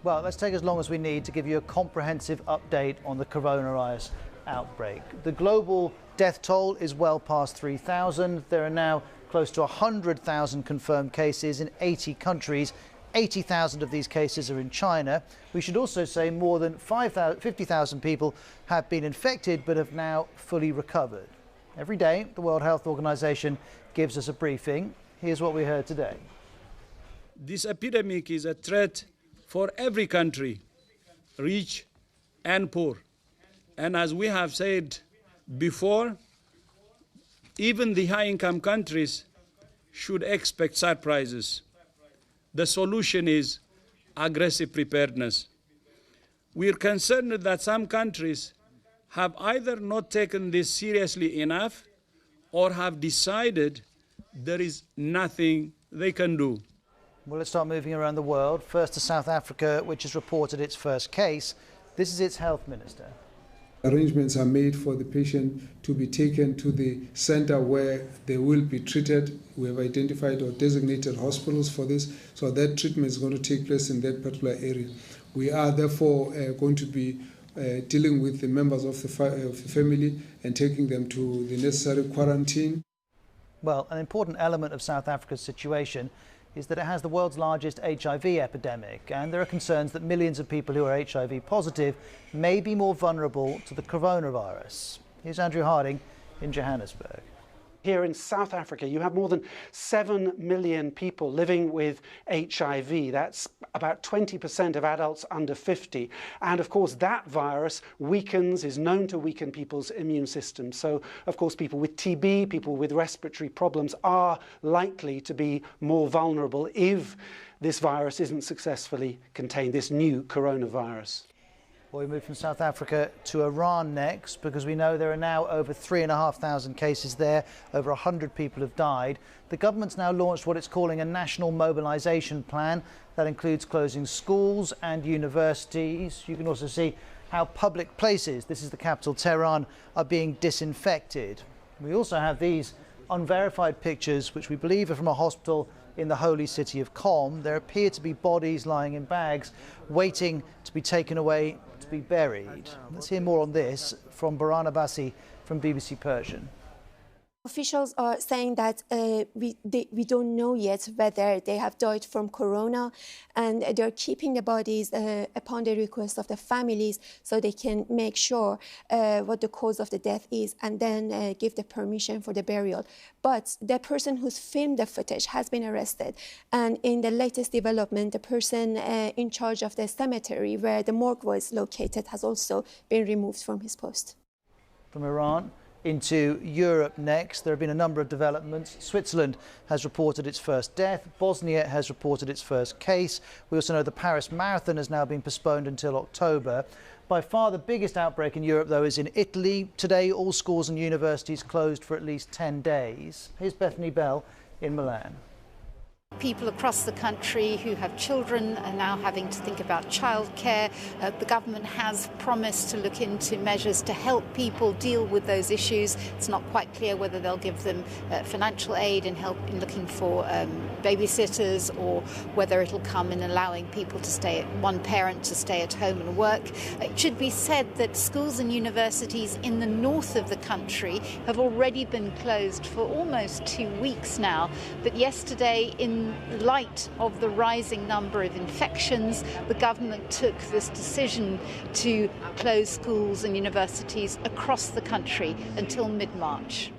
Well, let's take as long as we need to give you a comprehensive update on the coronavirus outbreak. The global death toll is well past 3,000. There are now close to 100,000 confirmed cases in 80 countries. 80,000 of these cases are in China. We should also say more than 50,000 people have been infected but have now fully recovered. Every day, the World Health Organization gives us a briefing. Here's what we heard today. This epidemic is a threat for every country, rich and poor. And as we have said before, even the high-income countries should expect surprises. The solution is aggressive preparedness. We are concerned that some countries have either not taken this seriously enough or have decided there is nothing they can do. Well, let's start moving around the world. First to South Africa, which has reported its first case. This is its health minister. Arrangements are made for the patient to be taken to the center where they will be treated. We have identified or designated hospitals for this, so that treatment is going to take place in that particular area. We are therefore going to be dealing with the members of the family and taking them to the necessary quarantine. Well, an important element of South Africa's situation is that it has the world's largest HIV epidemic, and there are concerns that millions of people who are HIV positive may be more vulnerable to the coronavirus. Here's Andrew Harding in Johannesburg. Here in South Africa, you have more than 7 million people living with HIV. That's about 20% of adults under 50. And of course, that virus is known to weaken people's immune systems. So, of course, people with TB, people with respiratory problems are likely to be more vulnerable if this virus isn't successfully contained, this new coronavirus. Well, we move from South Africa to Iran next, because we know there are now over 3,500 cases there. Over 100 people have died. The government's now launched what it's calling a national mobilization plan that includes closing schools and universities. You can also see how public places, this is the capital Tehran, are being disinfected. We also have these unverified pictures, which we believe are from a hospital in the holy city of Qom. There appear to be bodies lying in bags, waiting to be taken away to be buried. Let's hear more on this from Baran Abbasi from BBC Persian. Officials are saying that we don't know yet whether they have died from corona, and they're keeping the bodies upon the request of the families so they can make sure what the cause of the death is and then give the permission for the burial. But the person who's filmed the footage has been arrested, and in the latest development, the person in charge of the cemetery where the morgue was located has also been removed from his post. From Iran into Europe next, there have been a number of developments. Switzerland has reported its first death. Bosnia has reported its first case. We also know the Paris Marathon has now been postponed until October. By far the biggest outbreak in Europe, though, is in Italy. Today, all schools and universities closed for at least 10 days. Here's Bethany Bell in Milan. People across the country who have children are now having to think about childcare. The government has promised to look into measures to help people deal with those issues. It's not quite clear whether they'll give them financial aid and help in looking for babysitters, or whether it'll come in allowing people to one parent to stay at home and work. It should be said that schools and universities in the north of the country have already been closed for almost 2 weeks now. But yesterday, in light of the rising number of infections, the government took this decision to close schools and universities across the country until mid-March.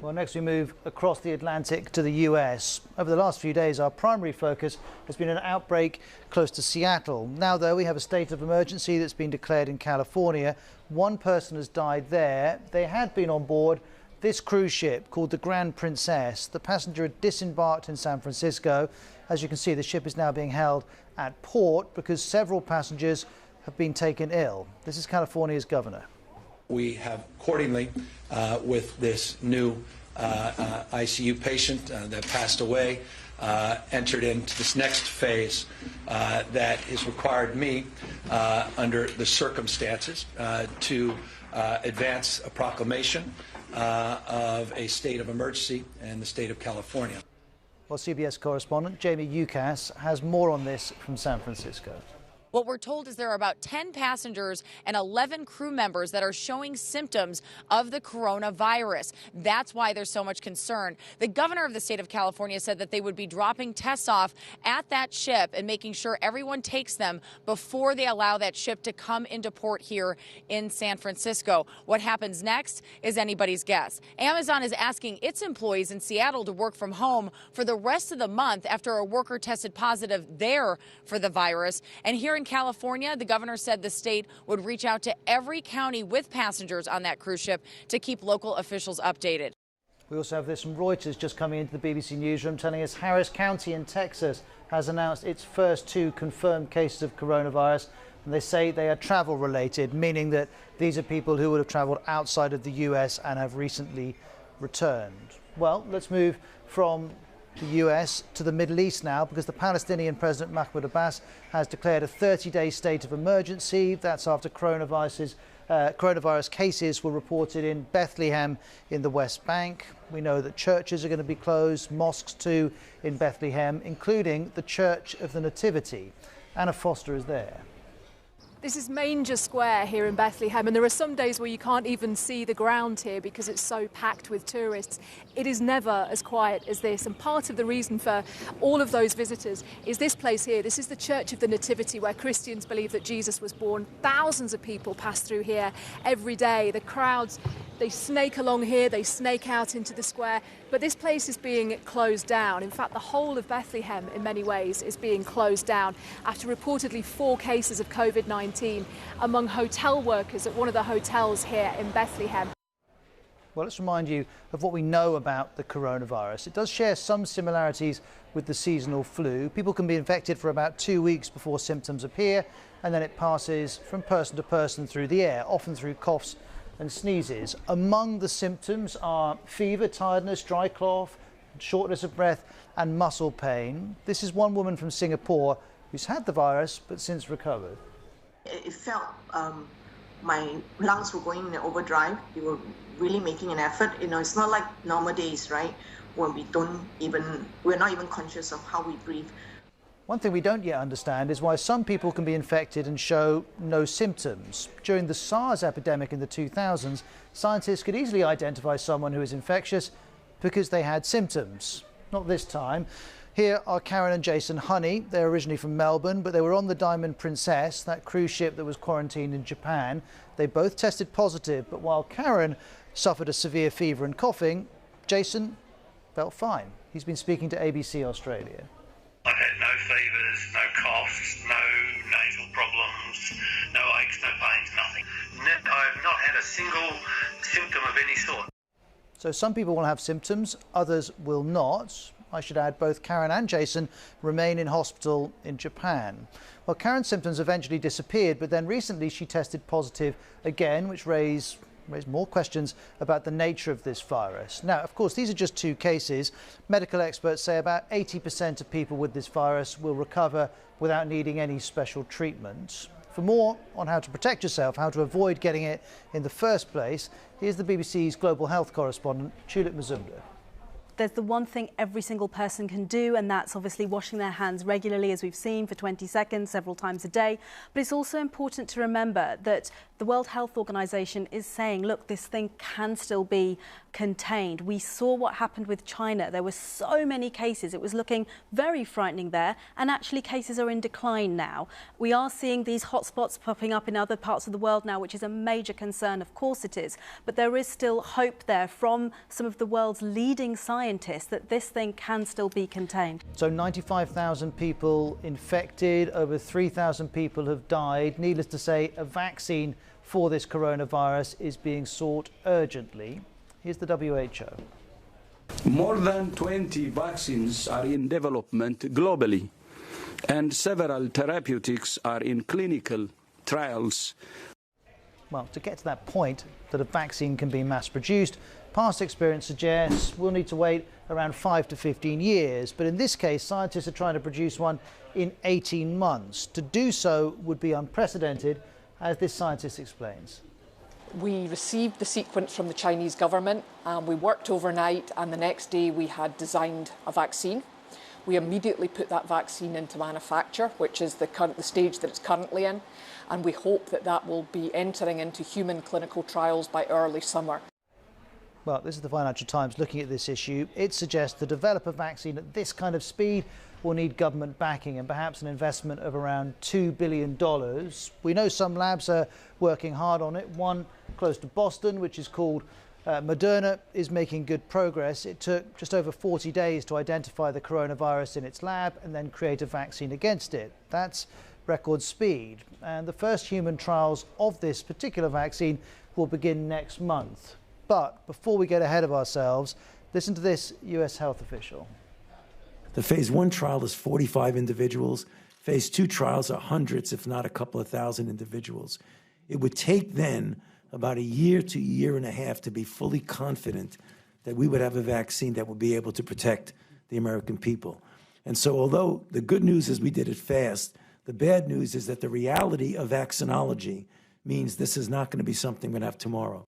Well, next we move across the Atlantic to the US. Over the last few days, our primary focus has been an outbreak close to Seattle. Now, though, we have a state of emergency that's been declared in California. One person has died there. They had been on board this cruise ship called the Grand Princess. The passenger had disembarked in San Francisco. As you can see, the ship is now being held at port because several passengers have been taken ill. This is California's governor. We have accordingly, with this new ICU patient that passed away, entered into this next phase that has required me, under the circumstances, to advance a proclamation of a state of emergency in the state of California. Well, CBS correspondent Jamie Yuccas has more on this from San Francisco. What we're told is there are about 10 passengers and 11 crew members that are showing symptoms of the coronavirus. That's why there's so much concern. The governor of the state of California said that they would be dropping tests off at that ship and making sure everyone takes them before they allow that ship to come into port here in San Francisco. What happens next is anybody's guess. Amazon is asking its employees in Seattle to work from home for the rest of the month after a worker tested positive there for the virus. And here in California, the governor said the state would reach out to every county with passengers on that cruise ship to keep local officials updated. We also have this from Reuters just coming into the BBC newsroom telling us Harris County in Texas has announced its first 2 confirmed cases of coronavirus. And they say they are travel related, meaning that these are people who would have travelled outside of the US and have recently returned. Well, let's move from the US to the Middle East now, because the Palestinian President Mahmoud Abbas has declared a 30-day state of emergency. That's after coronavirus cases were reported in Bethlehem in the West Bank. We know that churches are going to be closed, mosques too in Bethlehem, including the Church of the Nativity. Anna Foster is there. This is Manger Square here in Bethlehem, and there are some days where you can't even see the ground here because it's so packed with tourists. It is never as quiet as this, and part of the reason for all of those visitors is this place here. This is the Church of the Nativity, where Christians believe that Jesus was born. Thousands of people pass through here every day. The crowds, they snake along here, they snake out into the square, but this place is being closed down. In fact, the whole of Bethlehem, in many ways, is being closed down after reportedly 4 cases of COVID-19 among hotel workers at one of the hotels here in Bethlehem. Well, let's remind you of what we know about the coronavirus. It does share some similarities with the seasonal flu. People can be infected for about 2 weeks before symptoms appear, and then it passes from person to person through the air, often through coughs and sneezes. Among the symptoms are fever, tiredness, dry cough, shortness of breath and muscle pain. This is one woman from Singapore who's had the virus but since recovered. It felt my lungs were going in overdrive. They were really making an effort. You know, it's not like normal days, right? When we're not even conscious of how we breathe. One thing we don't yet understand is why some people can be infected and show no symptoms. During the SARS epidemic in the 2000s, scientists could easily identify someone who is infectious because they had symptoms. Not this time. Here are Karen and Jason Honey. They're originally from Melbourne, but they were on the Diamond Princess, that cruise ship that was quarantined in Japan. They both tested positive, but while Karen suffered a severe fever and coughing, Jason felt fine. He's been speaking to ABC Australia. I've had no fevers, no coughs, no nasal problems, no aches, no pains, nothing. I've not had a single symptom of any sort. So some people will have symptoms, others will not. I should add both Karen and Jason remain in hospital in Japan. Well, Karen's symptoms eventually disappeared, but then recently she tested positive again, which raised more questions about the nature of this virus. Now, of course, these are just 2 cases. Medical experts say about 80% of people with this virus will recover without needing any special treatment. For more on how to protect yourself, how to avoid getting it in the first place, here's the BBC's global health correspondent, Tulip Mazumdar. There's the one thing every single person can do, and that's obviously washing their hands regularly, as we've seen, for 20 seconds, several times a day. But it's also important to remember that the World Health Organization is saying, look, this thing can still be contained. We saw what happened with China. There were so many cases. It was looking very frightening there, and actually cases are in decline now. We are seeing these hotspots popping up in other parts of the world now, which is a major concern. Of course it is. But there is still hope there from some of the world's leading scientists that this thing can still be contained. So 95,000 people infected, over 3,000 people have died. Needless to say, a vaccine for this coronavirus is being sought urgently. Here's the WHO. More than 20 vaccines are in development globally, and several therapeutics are in clinical trials. Well, to get to that point that a vaccine can be mass-produced, past experience suggests we'll need to wait around 5 to 15 years. But in this case, scientists are trying to produce one in 18 months. To do so would be unprecedented, as this scientist explains. We received the sequence from the Chinese government, and we worked overnight, and the next day we had designed a vaccine. We immediately put that vaccine into manufacture, which is the stage that it's currently in, and we hope that that will be entering into human clinical trials by early summer. Well, this is the Financial Times looking at this issue. It suggests to develop a vaccine at this kind of speed will need government backing and perhaps an investment of around $2 billion. We know some labs are working hard on it. One close to Boston, which is called Moderna, is making good progress. It took just over 40 days to identify the coronavirus in its lab and then create a vaccine against it. That's record speed. And the first human trials of this particular vaccine will begin next month. But before we get ahead of ourselves, listen to this US health official. The phase 1 trial is 45 individuals. Phase 2 trials are hundreds, if not a couple of thousand individuals. It would take then about a year to a year and a half to be fully confident that we would have a vaccine that would be able to protect the American people. And so although the good news is we did it fast, the bad news is that the reality of vaccinology means this is not going to be something we're going to have tomorrow.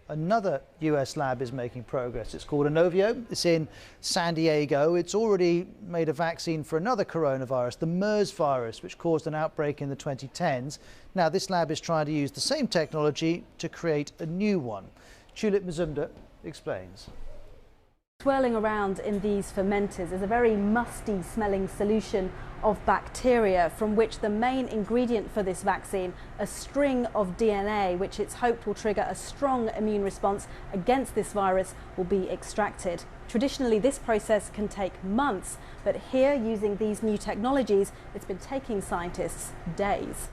Another US lab is making progress. It's called Inovio. It's in San Diego. It's already made a vaccine for another coronavirus, the MERS virus, which caused an outbreak in the 2010s. Now, this lab is trying to use the same technology to create a new one. Tulip Mazumdar explains. Swirling around in these fermenters is a very musty smelling solution of bacteria from which the main ingredient for this vaccine, a string of DNA, which it's hoped will trigger a strong immune response against this virus, will be extracted. Traditionally, this process can take months, but here, using these new technologies, it's been taking scientists days.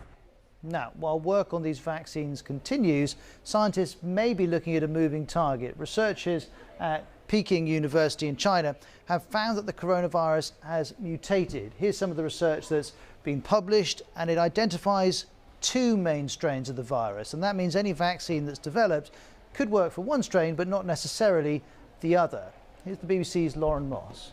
Now, while work on these vaccines continues, scientists may be looking at a moving target. Researchers at Peking University in China have found that the coronavirus has mutated. Here's some of the research that's been published, and it identifies two main strains of the virus. And that means any vaccine that's developed could work for one strain, but not necessarily the other. Here's the BBC's Lauren Moss.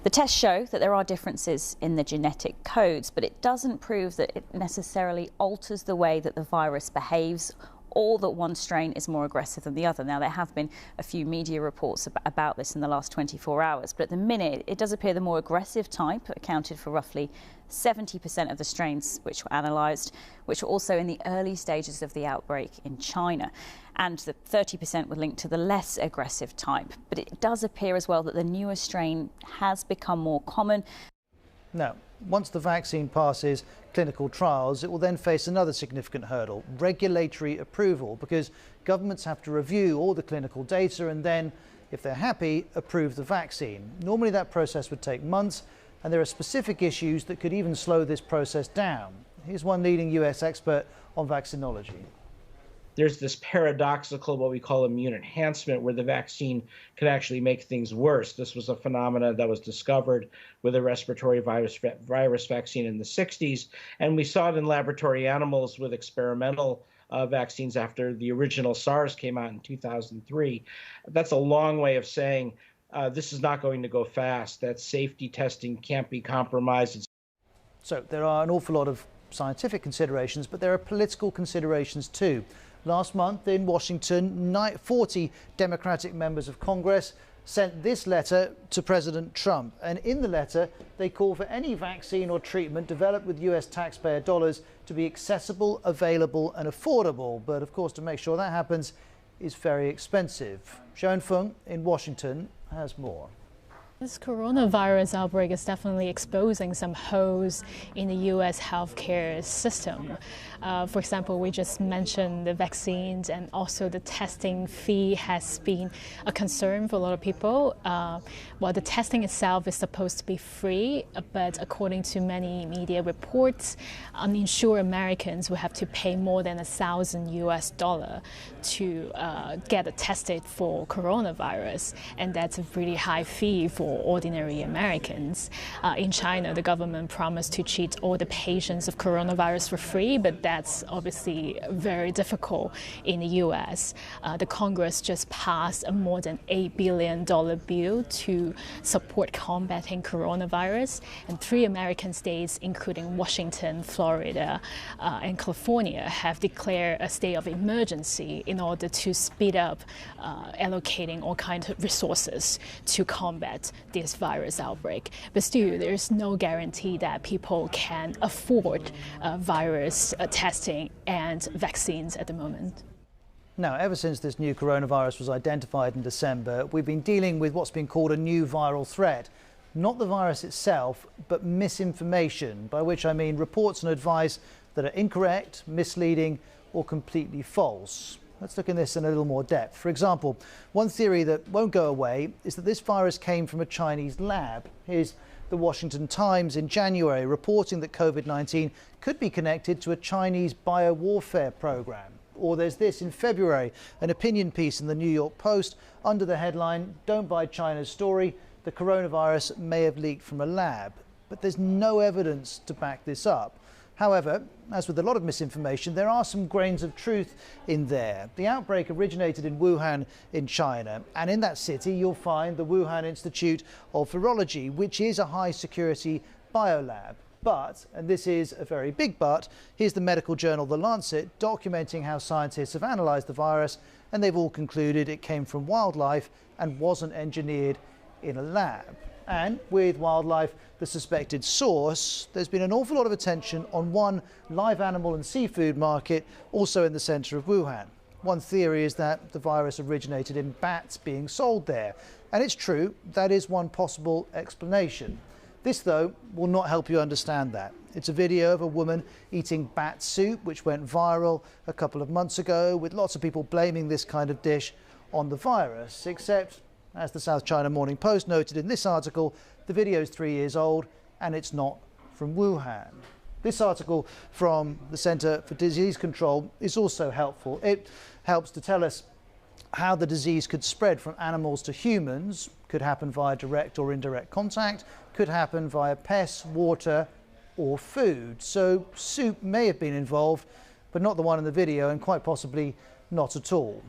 The tests show that there are differences in the genetic codes, but it doesn't prove that it necessarily alters the way that the virus behaves or that one strain is more aggressive than the other. Now, there have been a few media reports about this in the last 24 hours, but at the minute, it does appear the more aggressive type accounted for roughly 70% of the strains which were analysed, which were also in the early stages of the outbreak in China. And the 30% were linked to the less aggressive type. But it does appear as well that the newer strain has become more common. Now, once the vaccine passes clinical trials, it will then face another significant hurdle, regulatory approval, because governments have to review all the clinical data and then, if they're happy, approve the vaccine. Normally that process would take months, and there are specific issues that could even slow this process down. Here's one leading US expert on vaccinology. There's this paradoxical, what we call immune enhancement, where the vaccine could actually make things worse. This was a phenomenon that was discovered with a respiratory virus vaccine in the 60s, and we saw it in laboratory animals with experimental vaccines after the original SARS came out in 2003. That's a long way of saying this is not going to go fast, that safety testing can't be compromised. So there are an awful lot of scientific considerations, but there are political considerations too. Last month in Washington, 40 Democratic members of Congress sent this letter to President Trump. And in the letter, they call for any vaccine or treatment developed with US taxpayer dollars to be accessible, available and affordable. But of course, to make sure that happens is very expensive. Sharon Fung in Washington has more. This coronavirus outbreak is definitely exposing some holes in the U.S. healthcare system. For example, we just mentioned the vaccines, and also the testing fee has been a concern for a lot of people. Well, the testing itself is supposed to be free, but according to many media reports, uninsured Americans will have to pay more than $1,000 to get tested for coronavirus, and that's a really high fee for ordinary Americans. In China, the government promised to treat all the patients of coronavirus for free, but that's obviously very difficult in the US. The Congress just passed a more than $8 billion bill to support combating coronavirus, and 3 American states, including Washington, Florida, and California, have declared a state of emergency in order to speed up allocating all kinds of resources to combat this virus outbreak. But still, there's no guarantee that people can afford virus testing and vaccines at the moment. Now, ever since this new coronavirus was identified in December, we've been dealing with what's been called a new viral threat. Not the virus itself, but misinformation, by which I mean reports and advice that are incorrect, misleading, or completely false. Let's look at this in a little more depth. For example, one theory that won't go away is that this virus came from a Chinese lab. Here's the Washington Times in January reporting that COVID-19 could be connected to a Chinese biowarfare program. Or there's this in February, an opinion piece in the New York Post under the headline, "Don't buy China's story, the coronavirus may have leaked from a lab." But there's no evidence to back this up. However, as with a lot of misinformation, there are some grains of truth in there. The outbreak originated in Wuhan in China, and in that city you'll find the Wuhan Institute of Virology, which is a high security biolab. But, and this is a very big but, here's the medical journal The Lancet documenting how scientists have analysed the virus, and they've all concluded it came from wildlife and wasn't engineered in a lab. And with wildlife, the suspected source, there's been an awful lot of attention on one live animal and seafood market, also in the centre of Wuhan. One theory is that the virus originated in bats being sold there. And it's true, that is one possible explanation. This, though, will not help you understand that. It's a video of a woman eating bat soup, which went viral a couple of months ago, with lots of people blaming this kind of dish on the virus, except, as the South China Morning Post noted in this article, the video is 3 years old and it's not from Wuhan. This article from the Centre for Disease Control is also helpful. It helps to tell us how the disease could spread from animals to humans, could happen via direct or indirect contact, could happen via pests, water or food. So soup may have been involved, but not the one in the video, and quite possibly not at all.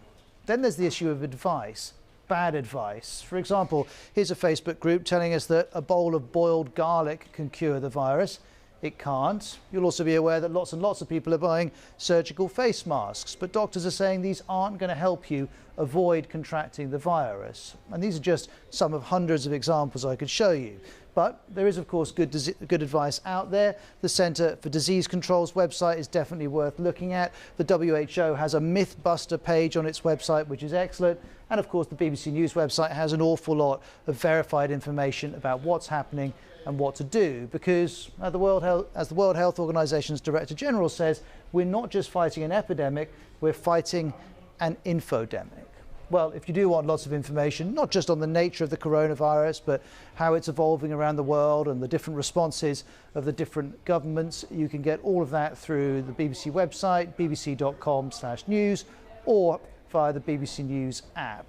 Then there's the issue of advice. Bad advice. For example, here's a Facebook group telling us that a bowl of boiled garlic can cure the virus. It can't. You'll also be aware that lots and lots of people are buying surgical face masks, but doctors are saying these aren't going to help you avoid contracting the virus. And these are just some of hundreds of examples I could show you. But there is, of course, good advice out there. The Centre for Disease Control's website is definitely worth looking at. The WHO has a Mythbuster page on its website, which is excellent. And, of course, the BBC News website has an awful lot of verified information about what's happening and what to do. Because, as the World Health Organization's Director General says, we're not just fighting an epidemic, we're fighting an infodemic. Well, if you do want lots of information, not just on the nature of the coronavirus, but how it's evolving around the world and the different responses of the different governments, you can get all of that through the BBC website, bbc.com/news, or via the BBC News app.